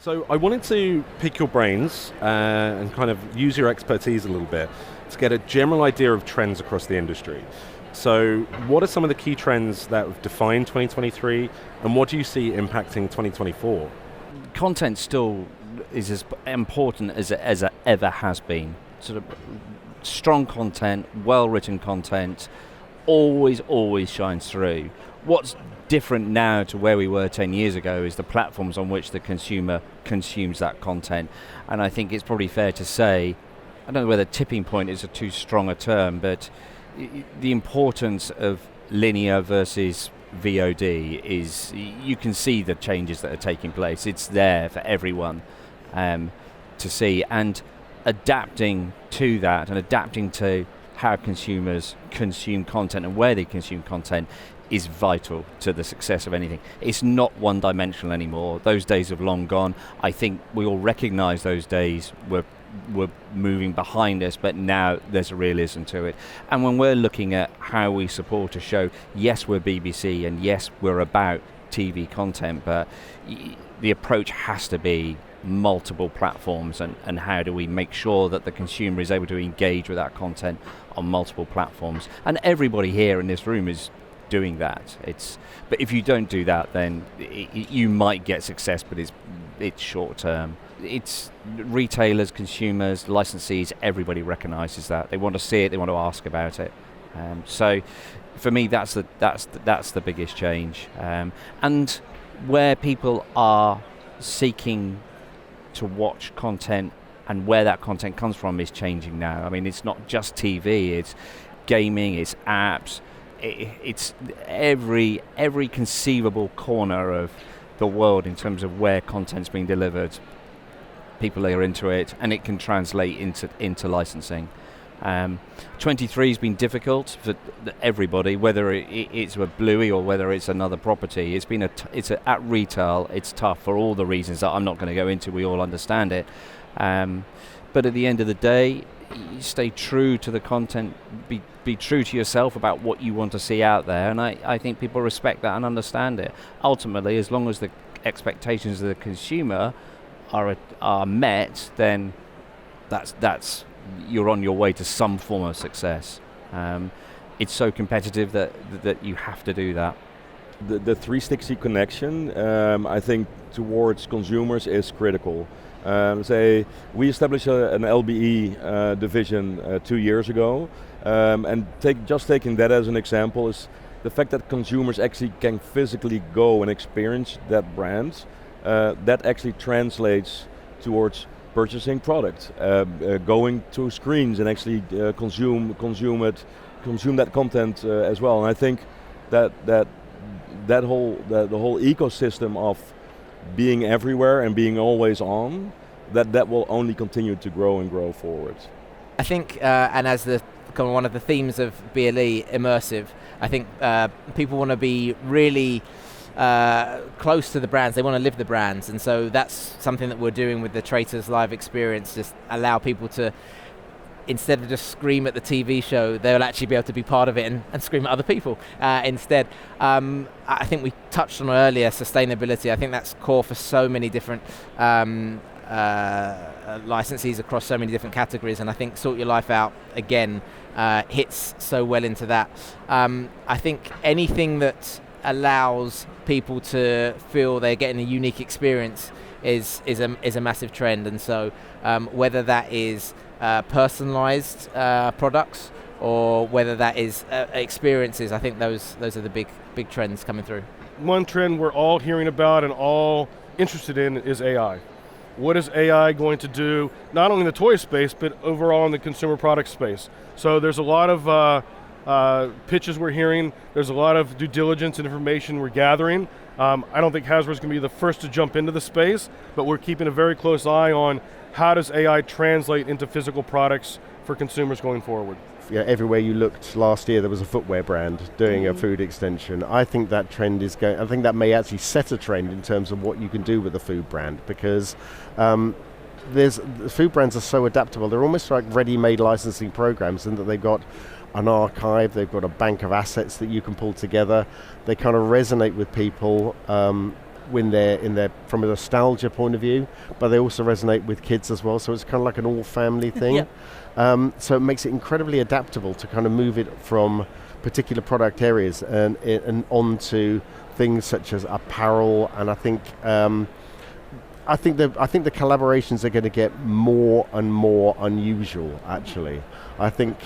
So I wanted to pick your brains and kind of use your expertise a little bit to get a general idea of trends across the industry. So what are some of the key trends that have defined 2023, and what do you see impacting 2024? Content still is as important as it ever has been. Sort of strong content, well-written content, always shines through. What's different now to where we were 10 years ago is the platforms on which the consumer consumes that content. And I think it's probably fair to say, I don't know whether tipping point is a too strong a term, but the importance of linear versus VOD is, you can see the changes that are taking place. It's there for everyone to see, and adapting to that and adapting to how consumers consume content and where they consume content is vital to the success of anything. It's not one-dimensional anymore. Those days have long gone. I think we all recognise those days were moving behind us, but now there's a realism to it. And when we're looking at how we support a show, yes, we're BBC, and yes, we're about TV content, but the approach has to be multiple platforms, and how do we make sure that the consumer is able to engage with that content on multiple platforms. And everybody here in this room is doing that. But if you don't do that, then you might get success, but it's short term. It's retailers, consumers, licensees, everybody recognises that. They want to see it, they want to ask about it. So for me, that's the biggest change. And where people are seeking to watch content and where that content comes from is changing now. I mean, it's not just TV, it's gaming, it's apps, it's every conceivable corner of the world in terms of where content's being delivered. People are into it, and it can translate into licensing. 23 has been difficult for everybody, whether it's a Bluey or whether it's another property. At retail, it's tough for all the reasons that I'm not going to go into. We all understand it. But at the end of the day, you stay true to the content, be true to yourself about what you want to see out there, and I think people respect that and understand it. Ultimately, as long as the expectations of the consumer are met, then that's you're on your way to some form of success. It's so competitive that you have to do that. The 360 connection, I think, towards consumers is critical. We established an LBE division 2 years ago, and taking that as an example is the fact that consumers actually can physically go and experience that brand. That actually translates towards purchasing product, going to screens and actually consume that content as well. And I think the whole ecosystem of being everywhere and being always on, that will only continue to grow and grow forward. I think, and as one of the themes of BLE, immersive, I think people want to be really close to the brands. They want to live the brands, and so that's something that we're doing with the Traitors live experience. Just allow people to, instead of just scream at the TV show, they'll actually be able to be part of it and scream at other people instead. I think we touched on earlier sustainability. I think that's core for so many different licensees across so many different categories, and I think Sort Your Life Out again hits so well into that. I think anything that allows people to feel they're getting a unique experience is a massive trend, and so whether that is personalized products or whether that is experiences, I think those are the big trends coming through. One trend we're all hearing about and all interested in is AI. What is AI going to do, not only in the toy space, but overall in the consumer product space? So there's a lot of pitches we're hearing. There's a lot of due diligence and information we're gathering. I don't think Hasbro's going to be the first to jump into the space, but we're keeping a very close eye on how does AI translate into physical products for consumers going forward. Yeah, everywhere you looked last year, there was a footwear brand doing a food extension. I think that trend is going. I think that may actually set a trend in terms of what you can do with a food brand, because food brands are so adaptable. They're almost like ready-made licensing programs, in that they've got an archive, they've got a bank of assets that you can pull together. They kind of resonate with people, when they're from a nostalgia point of view, but they also resonate with kids as well. So it's kind of like an all-family thing. So it makes it incredibly adaptable to kind of move it from particular product areas and onto things such as apparel. And I think the collaborations are going to get more and more unusual, actually. I think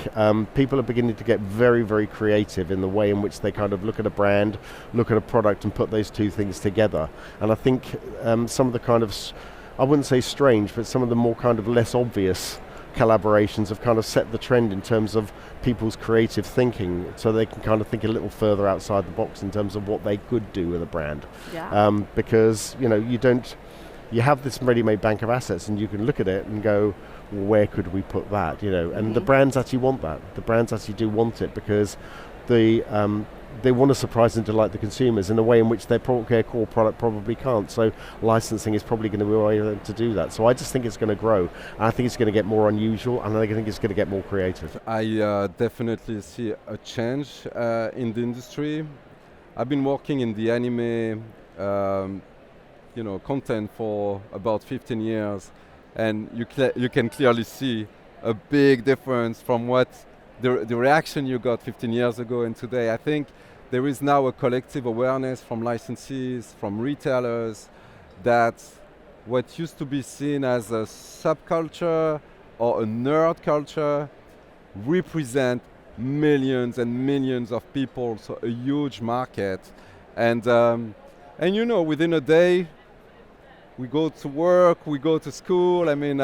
people are beginning to get very, very creative in the way in which they kind of look at a brand, look at a product and put those two things together. And I think some of the kind of, I wouldn't say strange, but some of the more kind of less obvious collaborations have kind of set the trend in terms of people's creative thinking, so they can kind of think a little further outside the box in terms of what they could do with a brand. Because, you have this ready-made bank of assets and you can look at it and go, where could we put that, and the brands actually want that. The brands actually do want it because they want to surprise and delight the consumers in a way in which their core product probably can't. So licensing is probably going to be a way to do that. So I just think it's going to grow. I think it's going to get more unusual, and I think it's going to get more creative. I definitely see a change in the industry. I've been working in the anime content for about 15 years, and you can clearly see a big difference from what the reaction you got 15 years ago and today. I think there is now a collective awareness from licensees, from retailers, that what used to be seen as a subculture or a nerd culture represent millions and millions of people, so a huge market. And within a day, we go to work, we go to school. I mean,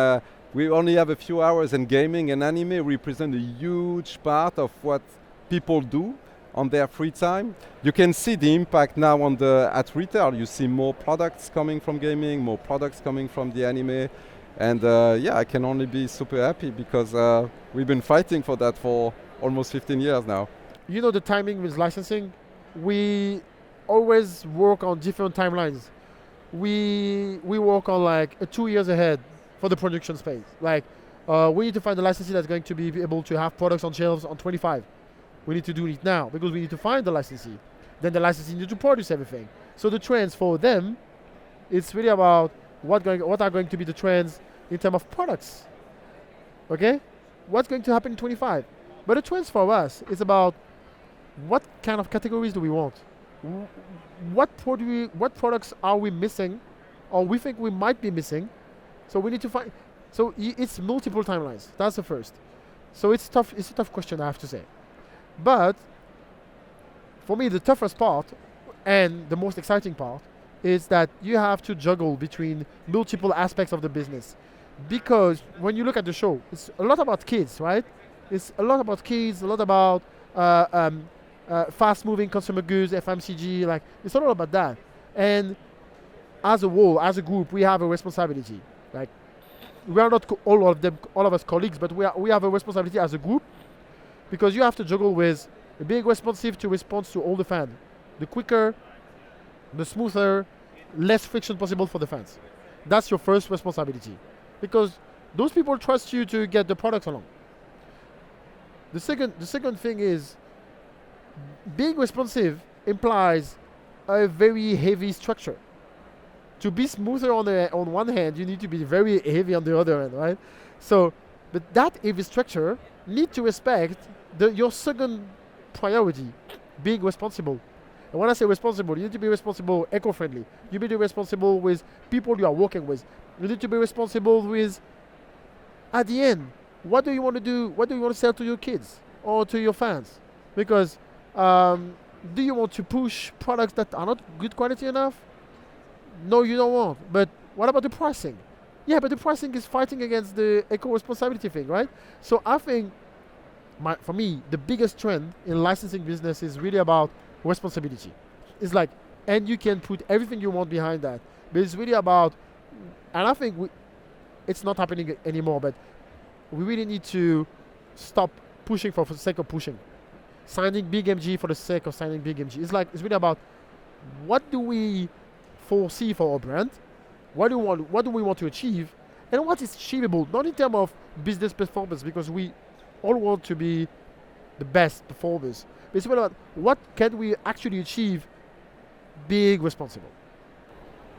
we only have a few hours, and gaming and anime represent a huge part of what people do on their free time. You can see the impact now at retail. You see more products coming from gaming, more products coming from the anime. And I can only be super happy because we've been fighting for that for almost 15 years now. The timing with licensing, we always work on different timelines. We work on like 2 years ahead for the production space. Like we need to find a licensee that's going to be able to have products on shelves on 25. We need to do it now because we need to find the licensee. Then the licensee needs to produce everything. So the trends for them, it's really about what are going to be the trends in terms of products. Okay? What's going to happen in 25? But the trends for us is about what kind of categories do we want? What products are we missing, or we think we might be missing? So we need to find. So it's multiple timelines. That's the first. So it's tough. It's a tough question, I have to say. But for me, the toughest part and the most exciting part is that you have to juggle between multiple aspects of the business. Because when you look at the show, it's a lot about kids, right? It's a lot about kids, a lot about fast-moving consumer goods, FMCG, like it's all about that. And as a whole, as a group, we have a responsibility. Like we are not all of us colleagues, but we have a responsibility as a group, because you have to juggle with being responsive to response to all the fans. The quicker, the smoother, less friction possible for the fans. That's your first responsibility, because those people trust you to get the products along. The second thing is, being responsive implies a very heavy structure. To be smoother on one hand, you need to be very heavy on the other hand, right? So, but that heavy structure need to respect your second priority, being responsible. And when I say responsible, you need to be responsible, eco-friendly. You need to be responsible with people you are working with. You need to be responsible with, at the end, what do you want to do? What do you want to sell to your kids or to your fans? Because do you want to push products that are not good quality enough? No, you don't want. But what about the pricing? Yeah, but the pricing is fighting against the eco-responsibility thing, right? So I think, for me, the biggest trend in licensing business is really about responsibility. It's like, and you can put everything you want behind that. But it's really about, and I think it's not happening anymore, but we really need to stop pushing for the sake of pushing. Signing big MG for the sake of signing big MG. It's really about, what do we foresee for our brand? What do we want to achieve? And what is achievable? Not in terms of business performance, because we all want to be the best performers. But it's about what can we actually achieve being responsible.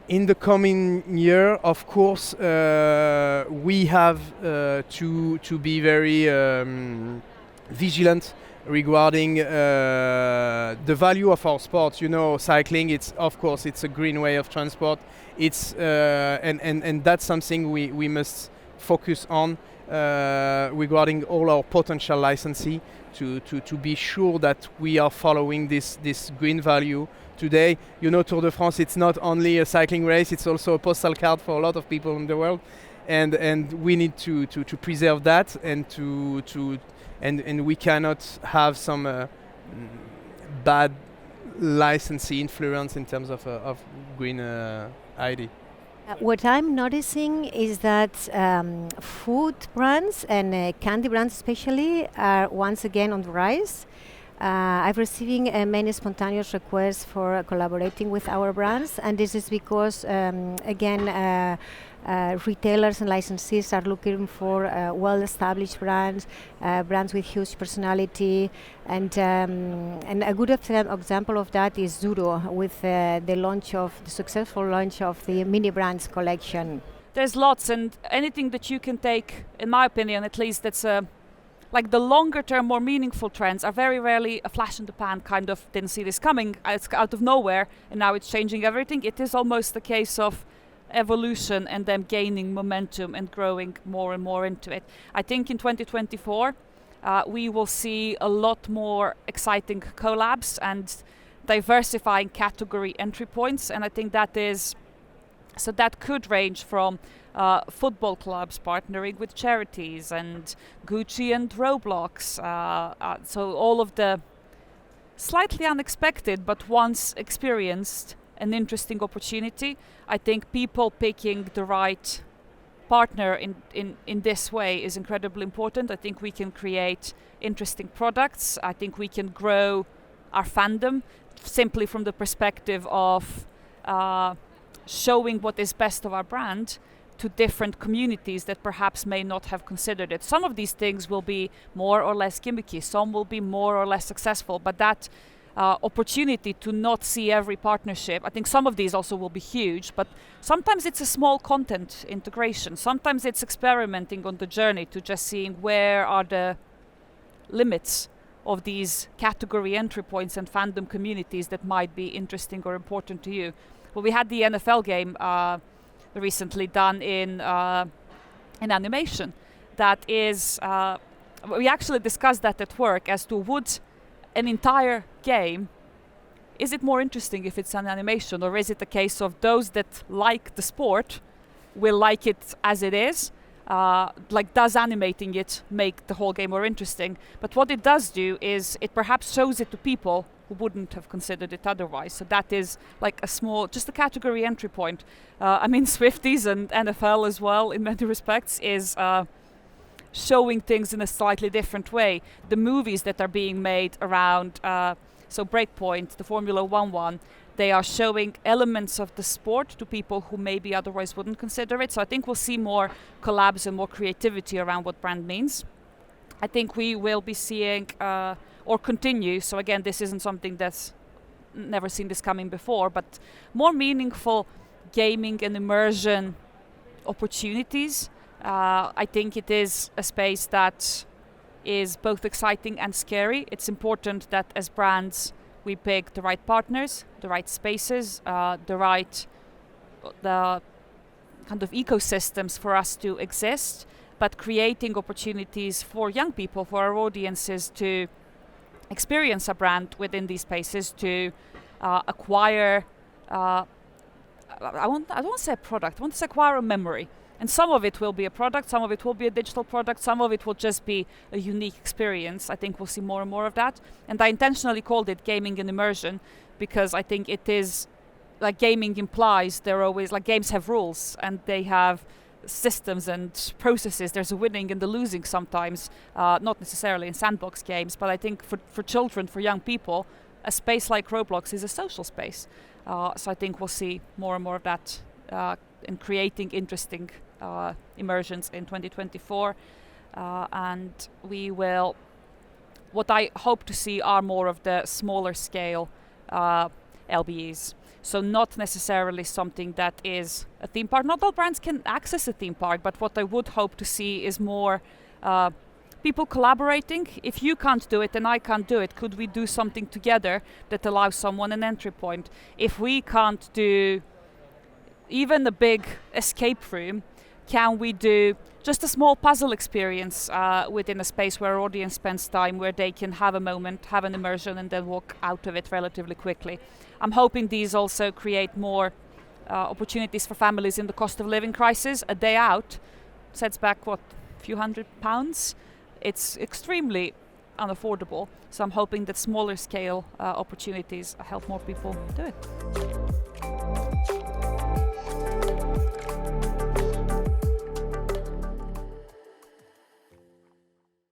in the coming year, of course, we have to be very vigilant regarding the value of our sport. You know, cycling, it's a green way of transport. It's and that's something we must focus on regarding all our potential licensee to be sure that we are following this green value. Today, you know, Tour de France, it's not only a cycling race, it's also a postal card for a lot of people in the world, and we need to preserve that, and we cannot have some bad licensee influence in terms of green ID. What I'm noticing is that food brands and candy brands especially are once again on the rise. I'm receiving many spontaneous requests for collaborating with our brands, and this is because, again, retailers and licensees are looking for well-established brands, brands with huge personality, and a good example of that is Zuro with the successful launch of the mini brands collection. There's lots, and anything that you can take, in my opinion, at least, that's like the longer term, more meaningful trends are very rarely a flash in the pan kind of didn't see this coming, it's out of nowhere and now it's changing everything. It is almost a case of evolution and them gaining momentum and growing more and more into it. I think in 2024 we will see a lot more exciting collabs and diversifying category entry points, and I think that could range from football clubs partnering with charities and Gucci and Roblox. So all of the slightly unexpected but once experienced an interesting opportunity. I think people picking the right partner in this way is incredibly important. I think we can create interesting products. I think we can grow our fandom simply from the perspective of showing what is best of our brand to different communities that perhaps may not have considered it. Some of these things will be more or less gimmicky, some will be more or less successful, but that opportunity to not see every partnership, I think some of these also will be huge, but sometimes it's a small content integration, sometimes it's experimenting on the journey to just seeing where are the limits of these category entry points and fandom communities that might be interesting or important to you. Well, we had the NFL game recently done in animation. That is, we actually discussed that at work as to would an entire game, is it more interesting if it's an animation, or is it a case of those that like the sport will like it as it is? Like, does animating it make the whole game more interesting? But what it does do is it perhaps shows it to people who wouldn't have considered it otherwise. So that is like a small, just a category entry point. I mean, Swifties and NFL as well, in many respects, is showing things in a slightly different way. The movies that are being made around, so Breakpoint, the Formula 1 one, they are showing elements of the sport to people who maybe otherwise wouldn't consider it. So I think we'll see more collabs and more creativity around what brand means. I think we will be seeing or continue, so again, this isn't something that's never seen this coming before, but more meaningful gaming and immersion opportunities. I think it is a space that is both exciting and scary. It's important that as brands we pick the right partners, the right spaces, the kind of ecosystems for us to exist, but creating opportunities for young people, for our audiences to experience a brand within these spaces, to acquire, I don't want to say a product, I want to acquire a memory. And some of it will be a product, some of it will be a digital product, some of it will just be a unique experience. I think we'll see more and more of that. And I intentionally called it gaming and immersion because I think it is, like, gaming implies they're always, like, games have rules and they have systems and processes. There's a winning and the losing sometimes, not necessarily in sandbox games, but I think for children, for young people, a space like Roblox is a social space. So I think we'll see more and more of that in creating interesting immersions in 2024. And we will, what I hope to see are more of the smaller scale LBEs. So not necessarily something that is a theme park. Not all brands can access a theme park, but what I would hope to see is more people collaborating. If you can't do it and I can't do it, could we do something together that allows someone an entry point? If we can't do even a big escape room, can we do just a small puzzle experience within a space where our audience spends time, where they can have a moment, have an immersion, and then walk out of it relatively quickly? I'm hoping these also create more opportunities for families in the cost of living crisis. A day out sets back, what, a few £100? It's extremely unaffordable. So I'm hoping that smaller scale opportunities help more people do it.